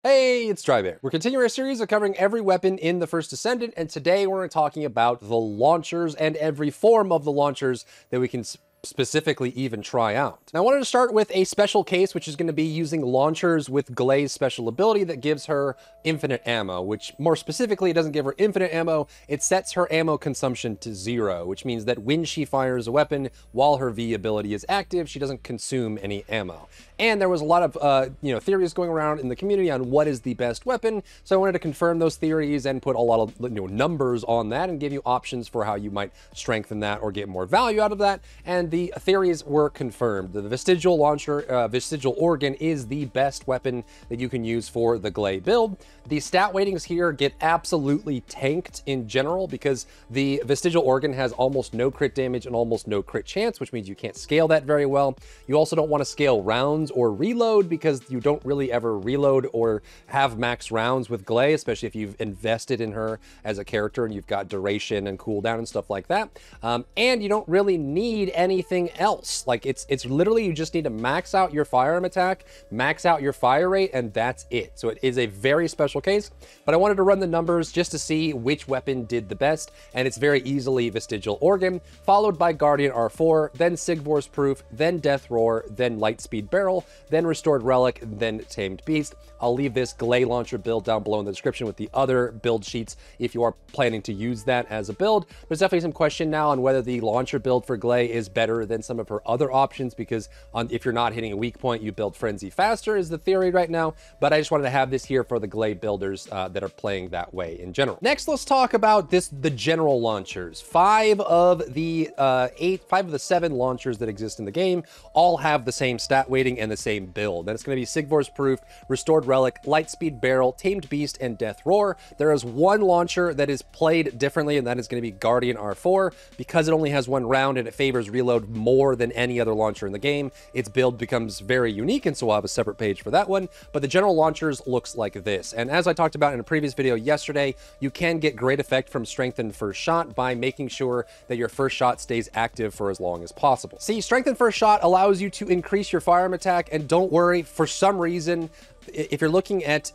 Hey, it's Drybear. We're continuing our series of covering every weapon in the First Descendant, and today we're talking about the launchers and every form of the launchers that we can specifically even try out. Now, I wanted to start with a special case, which is going to be using launchers with Glay's special ability that gives her infinite ammo, which more specifically, it doesn't give her infinite ammo, it sets her ammo consumption to 0, which means that when she fires a weapon while her V ability is active, she doesn't consume any ammo. And there was a lot of theories going around in the community on what is the best weapon, so I wanted to confirm those theories and put a lot of numbers on that and give you options for how you might strengthen that or get more value out of that. And the theories were confirmed. The vestigial launcher, vestigial organ, is the best weapon that you can use for the Glay build. The stat weightings here get absolutely tanked in general because the vestigial organ has almost no crit damage and almost no crit chance, which means you can't scale that very well. You also don't want to scale rounds or reload because you don't really ever reload or have max rounds with Glay, especially if you've invested in her as a character and you've got duration and cooldown and stuff like that. And you don't really need anything else. Like it's literally, you just need to max out your firearm attack, max out your fire rate, and that's it. So it is a very special case, but I wanted to run the numbers just to see which weapon did the best, and it's very easily Vestigial Organ, followed by Guardian R4, then Sigvor's Proof, then Death Roar, then Lightspeed Barrel, then Restored Relic, then Tamed Beast. I'll leave this Glay launcher build down below in the description with the other build sheets if you are planning to use that as a build. There's definitely some question now on whether the launcher build for Glay is better than some of her other options, because if you're not hitting a weak point, you build Frenzy faster is the theory right now, but I just wanted to have this here for the Glay builders that are playing that way in general. Next, let's talk about the general launchers. Five of the 7 launchers that exist in the game all have the same stat weighting and the same build. And it's going to be Sigvor's Proof, Restored Relic, Lightspeed Barrel, Tamed Beast, and Death Roar. There is one launcher that is played differently, and that is going to be Guardian R4. Because it only has one round and it favors reload more than any other launcher in the game, its build becomes very unique, and so we'll have a separate page for that one. But the general launchers looks like this. And as I talked about in a previous video yesterday, you can get great effect from Strengthened First Shot by making sure that your first shot stays active for as long as possible. See, Strengthened First Shot allows you to increase your firearm attack, and don't worry, for some reason, if you're looking at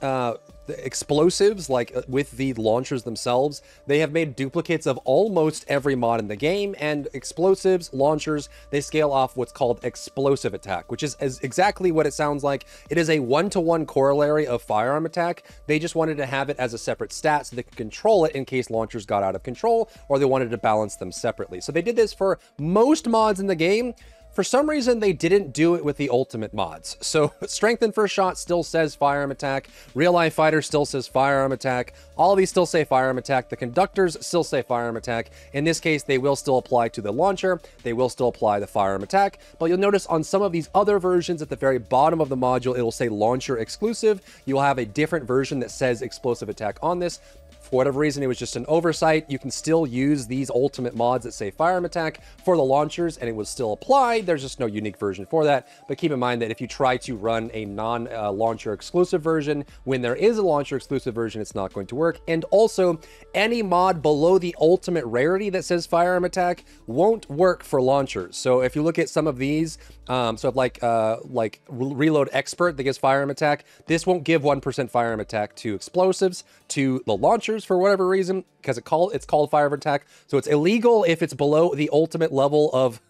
the explosives, like with the launchers themselves, they have made duplicates of almost every mod in the game, and explosives, launchers, they scale off what's called explosive attack, which is exactly what it sounds like. It is a 1-to-1 corollary of firearm attack. They just wanted to have it as a separate stat so they could control it in case launchers got out of control, or they wanted to balance them separately. So they did this for most mods in the game. For some reason, they didn't do it with the ultimate mods. So Strengthened First Shot still says firearm attack. Real Life Fighter still says firearm attack. All of these still say firearm attack. The conductors still say firearm attack. In this case, they will still apply to the launcher. They will still apply the firearm attack. But you'll notice on some of these other versions at the very bottom of the module, it'll say launcher exclusive. You'll have a different version that says explosive attack on this. For whatever reason, it was just an oversight. You can still use these ultimate mods that say firearm attack for the launchers, and it was still applied. There's just no unique version for that. But keep in mind that if you try to run a non-launcher exclusive version, when there is a launcher exclusive version, it's not going to work. And also, any mod below the ultimate rarity that says firearm attack won't work for launchers. So if you look at some of these, so like Reload Expert that gives firearm attack, this won't give 1% firearm attack to explosives, to the launchers for whatever reason, because it's called firearm attack. So it's illegal if it's below the ultimate level of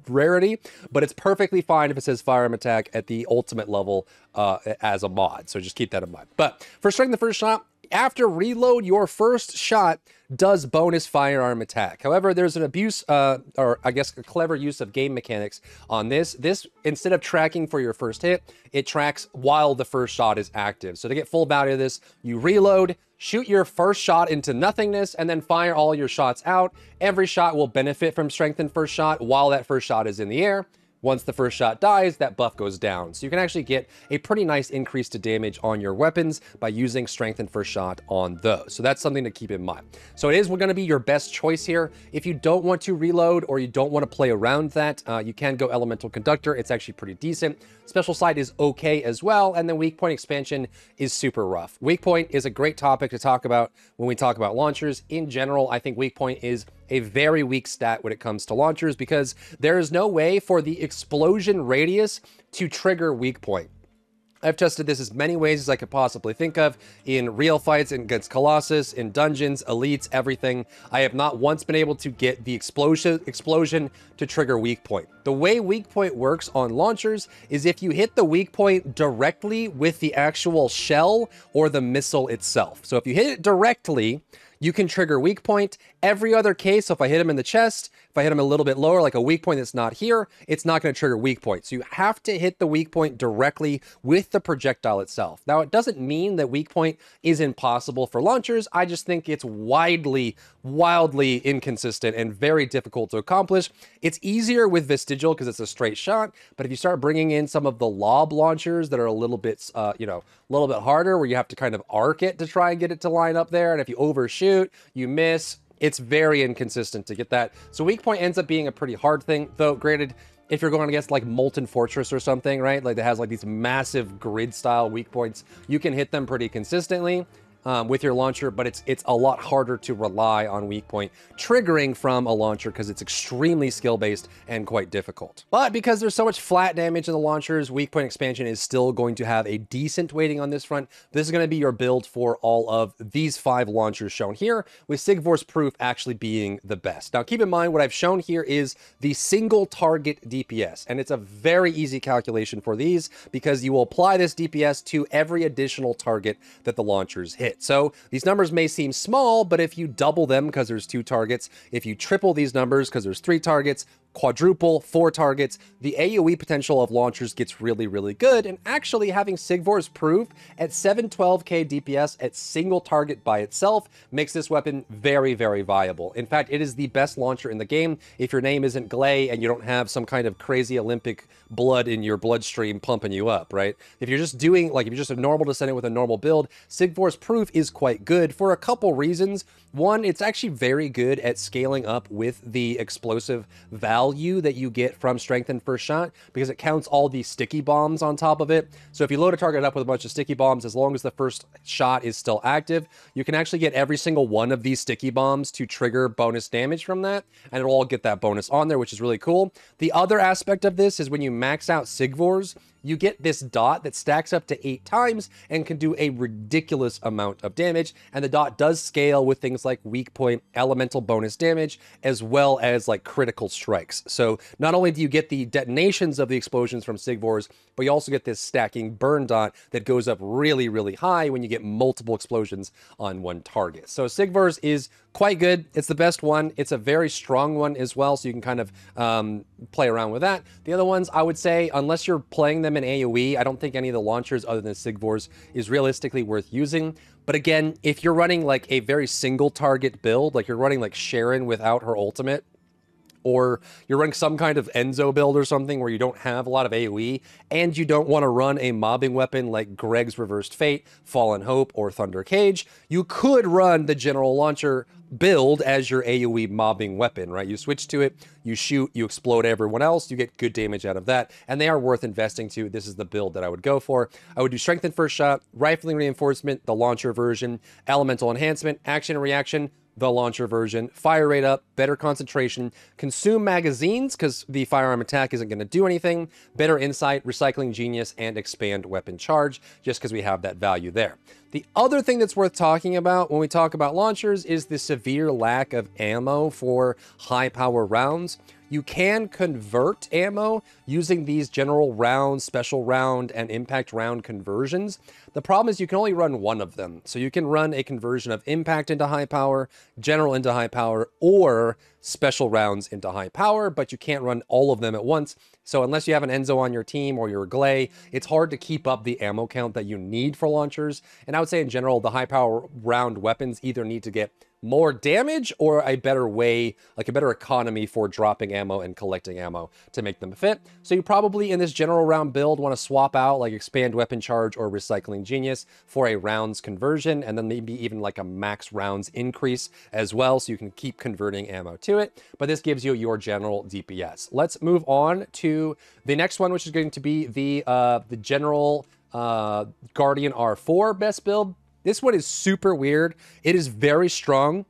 rarity, but it's perfectly fine if it says firearm attack at the ultimate level as a mod. So just keep that in mind. But for Strengthened First Shot, after reload, your first shot does bonus firearm attack. However, there's an abuse, or I guess a clever use of game mechanics on this. This, instead of tracking for your first hit, it tracks while the first shot is active. So to get full value of this, you reload, shoot your first shot into nothingness, and then fire all your shots out. Every shot will benefit from Strengthened First Shot while that first shot is in the air. Once the first shot dies, that buff goes down. So you can actually get a pretty nice increase to damage on your weapons by using Strengthened First Shot on those. So that's something to keep in mind. So it is going to be your best choice here. If you don't want to reload or you don't want to play around that, you can go Elemental Conductor. It's actually pretty decent. Special Sight is okay as well. And then Weak Point Expansion is super rough. Weak Point is a great topic to talk about when we talk about launchers. In general, I think Weak Point is a very weak stat when it comes to launchers, because there is no way for the explosion radius to trigger weak point. I've tested this as many ways as I could possibly think of in real fights against Colossus, in dungeons, elites, everything. I have not once been able to get the explosion to trigger weak point. The way weak point works on launchers is if you hit the weak point directly with the actual shell or the missile itself. So if you hit it directly, you can trigger weak point. Every other case, so if I hit him in the chest, if I hit him a little bit lower, like a weak point that's not here, it's not going to trigger weak point. So you have to hit the weak point directly with the projectile itself. Now, it doesn't mean that weak point is impossible for launchers. I just think it's wildly inconsistent and very difficult to accomplish. It's easier with Vestigial because it's a straight shot, but if you start bringing in some of the lob launchers that are a little bit, a little bit harder, where you have to kind of arc it to try and get it to line up there, and if you overshoot, you miss. It's very inconsistent to get that. So weak point ends up being a pretty hard thing, though granted, if you're going against like Molten Fortress or something, right? Like that has like these massive grid style weak points, you can hit them pretty consistently with your launcher, but it's a lot harder to rely on weak point triggering from a launcher because it's extremely skill-based and quite difficult. But because there's so much flat damage in the launchers, weak point expansion is still going to have a decent weighting on this front. This is going to be your build for all of these 5 launchers shown here, with Sigvor's Proof actually being the best. Now, keep in mind, what I've shown here is the single target DPS, and it's a very easy calculation for these because you will apply this DPS to every additional target that the launchers hit. So these numbers may seem small, but if you double them because there's 2 targets, if you triple these numbers because there's 3 targets, quadruple, 4 targets, the AoE potential of launchers gets really good. And actually having Sigvor's Proof at 712k DPS at single target by itself makes this weapon very viable. In fact, it is the best launcher in the game if your name isn't Glay and you don't have some kind of crazy Olympic blood in your bloodstream pumping you up, right? If you're just doing, like, if you're just a normal Descendant with a normal build, Sigvor's Proof is quite good for a couple reasons. One, it's actually very good at scaling up with the explosive value that you get from Strengthened First Shot because it counts all these sticky bombs on top of it. So if you load a target up with a bunch of sticky bombs, as long as the first shot is still active, you can actually get every single one of these sticky bombs to trigger bonus damage from that, and it'll all get that bonus on there, which is really cool. The other aspect of this is when you max out Sigvor's, you get this dot that stacks up to 8 times and can do a ridiculous amount of damage. And the dot does scale with things like weak point, elemental bonus damage, as well as like critical strikes. So not only do you get the detonations of the explosions from Sigvor's, but you also get this stacking burn dot that goes up really high when you get multiple explosions on one target. So Sigvor's is quite good. It's the best one. It's a very strong one as well, so you can kind of play around with that. The other ones, I would say, unless you're playing them in AoE, I don't think any of the launchers other than Sigvor's is realistically worth using. But again, if you're running like a very single target build, like you're running like Sharon without her ultimate, or you're running some kind of Enzo build or something where you don't have a lot of AoE, and you don't want to run a mobbing weapon like Greg's Reversed Fate, Fallen Hope, or Thunder Cage, you could run the General Launcher build as your AoE mobbing weapon, right? You switch to it, you shoot, you explode everyone else, you get good damage out of that, and they are worth investing to. This is the build that I would go for. I would do Strengthened First Shot, Rifling Reinforcement, the launcher version, Elemental Enhancement, Action and Reaction, the launcher version, fire rate up, better concentration, consume magazines because the firearm attack isn't going to do anything, better insight, recycling genius, and expand weapon charge, just because we have that value there. The other thing that's worth talking about when we talk about launchers is the severe lack of ammo for high power rounds. You can convert ammo using these general round, special round, and impact round conversions. The problem is you can only run one of them. So you can run a conversion of impact into high power, general into high power, or special rounds into high power, but you can't run all of them at once. So unless you have an Enzo on your team or you're a Glay, it's hard to keep up the ammo count that you need for launchers. And I would say in general, the high power round weapons either need to get more damage or a better way, like a better economy for dropping ammo and collecting ammo to make them fit. So you probably in this general round build want to swap out like expand weapon charge or recycling genius for a rounds conversion, and then maybe even like a max rounds increase as well, so you can keep converting ammo to it. But this gives you your general DPS. Let's move on to the next one, which is going to be the general Guardian R4 best build. This one is super weird. It is very strong.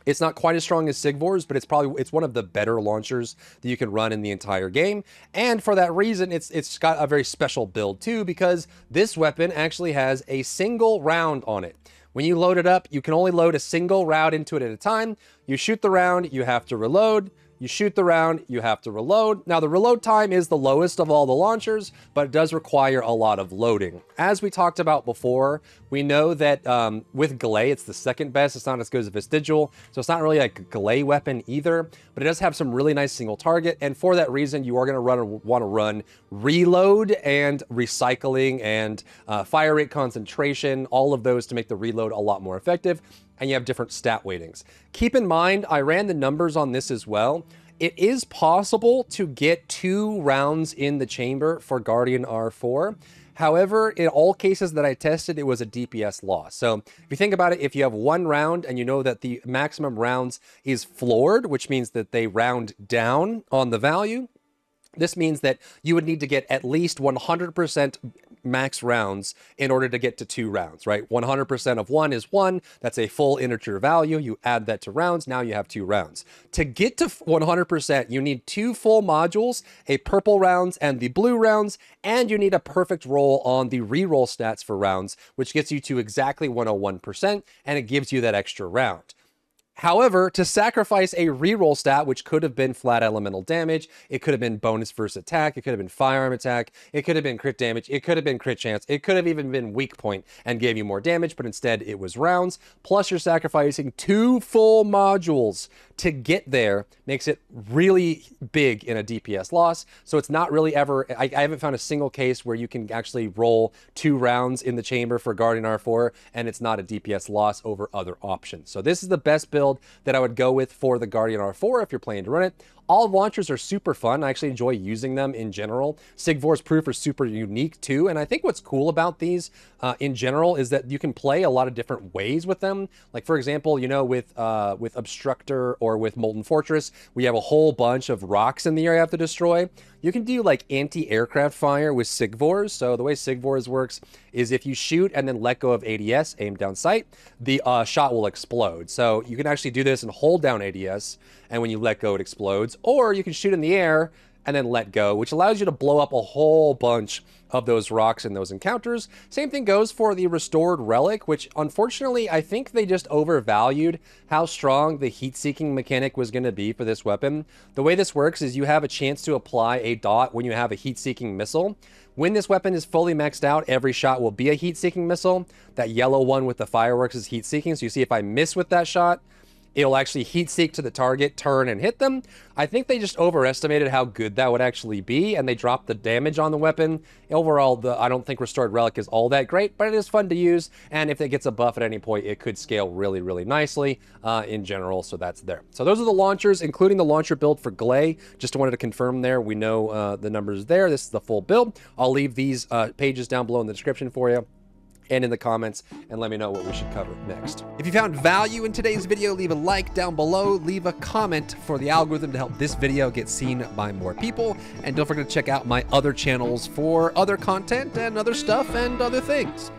It's not quite as strong as Sigvor's, but it's one of the better launchers that you can run in the entire game. And for that reason, it's got a very special build too, because this weapon actually has a single round on it. When you load it up, you can only load a single round into it at a time. You shoot the round, you have to reload. You shoot the round, you have to reload. Now, the reload time is the lowest of all the launchers, but it does require a lot of loading. As we talked about before, we know that with Galay, it's the second best. It's not as good as a Vestigial, so it's not really like a Galay weapon either, but it does have some really nice single target, and for that reason, you are going to want to run reload and recycling and fire rate concentration, all of those to make the reload a lot more effective. And you have different stat weightings. Keep in mind, I ran the numbers on this as well. It is possible to get 2 rounds in the chamber for Guardian R4. However, in all cases that I tested, it was a DPS loss. So if you think about it, if you have 1 round and you know that the maximum rounds is floored, which means that they round down on the value, this means that you would need to get at least 100% max rounds in order to get to 2 rounds, right? 100% of 1 is 1. That's a full integer value. You add that to rounds. Now you have 2 rounds. To get to 100%, you need 2 full modules, a purple rounds and the blue rounds, and you need a perfect roll on the reroll stats for rounds, which gets you to exactly 101%, and it gives you that extra round. However, to sacrifice a reroll stat, which could have been flat elemental damage, it could have been bonus versus attack, it could have been firearm attack, it could have been crit damage, it could have been crit chance, it could have even been weak point and gave you more damage, but instead it was rounds. Plus you're sacrificing 2 full modules to get there, makes it really big in a DPS loss. So it's not really ever, I haven't found a single case where you can actually roll 2 rounds in the chamber for Guardian R4 and it's not a DPS loss over other options. So this is the best build that I would go with for the Guardian R4 if you're planning to run it. All launchers are super fun. I actually enjoy using them in general. Sigvor's Proof are super unique too. And I think what's cool about these in general is that you can play a lot of different ways with them. Like for example, you know, with Obstructor or with Molten Fortress, we have a whole bunch of rocks in the air you have to destroy. You can do like anti-aircraft fire with Sigvor's. So the way Sigvor's works is if you shoot and then let go of ADS, aim down sight, the shot will explode. So you can actually do this and hold down ADS, and when you let go, it explodes. Or you can shoot in the air and then let go, which allows you to blow up a whole bunch of those rocks in those encounters. Same thing goes for the Restored Relic, which unfortunately, I think they just overvalued how strong the heat-seeking mechanic was going to be for this weapon. The way this works is you have a chance to apply a dot when you have a heat-seeking missile. When this weapon is fully maxed out, every shot will be a heat-seeking missile. That yellow one with the fireworks is heat-seeking, so you see if I miss with that shot, it'll actually heat seek to the target, turn, and hit them. I think they just overestimated how good that would actually be, and they dropped the damage on the weapon. Overall, I don't think Restored Relic is all that great, but it is fun to use, and if it gets a buff at any point, it could scale really, really nicely in general, so that's there. So those are the launchers, including the launcher build for Glay. Just wanted to confirm there. We know the numbers there. This is the full build. I'll leave these pages down below in the description for you and in the comments, and let me know what we should cover next. If you found value in today's video, leave a like down below, leave a comment for the algorithm to help this video get seen by more people, and don't forget to check out my other channels for other content and other stuff and other things.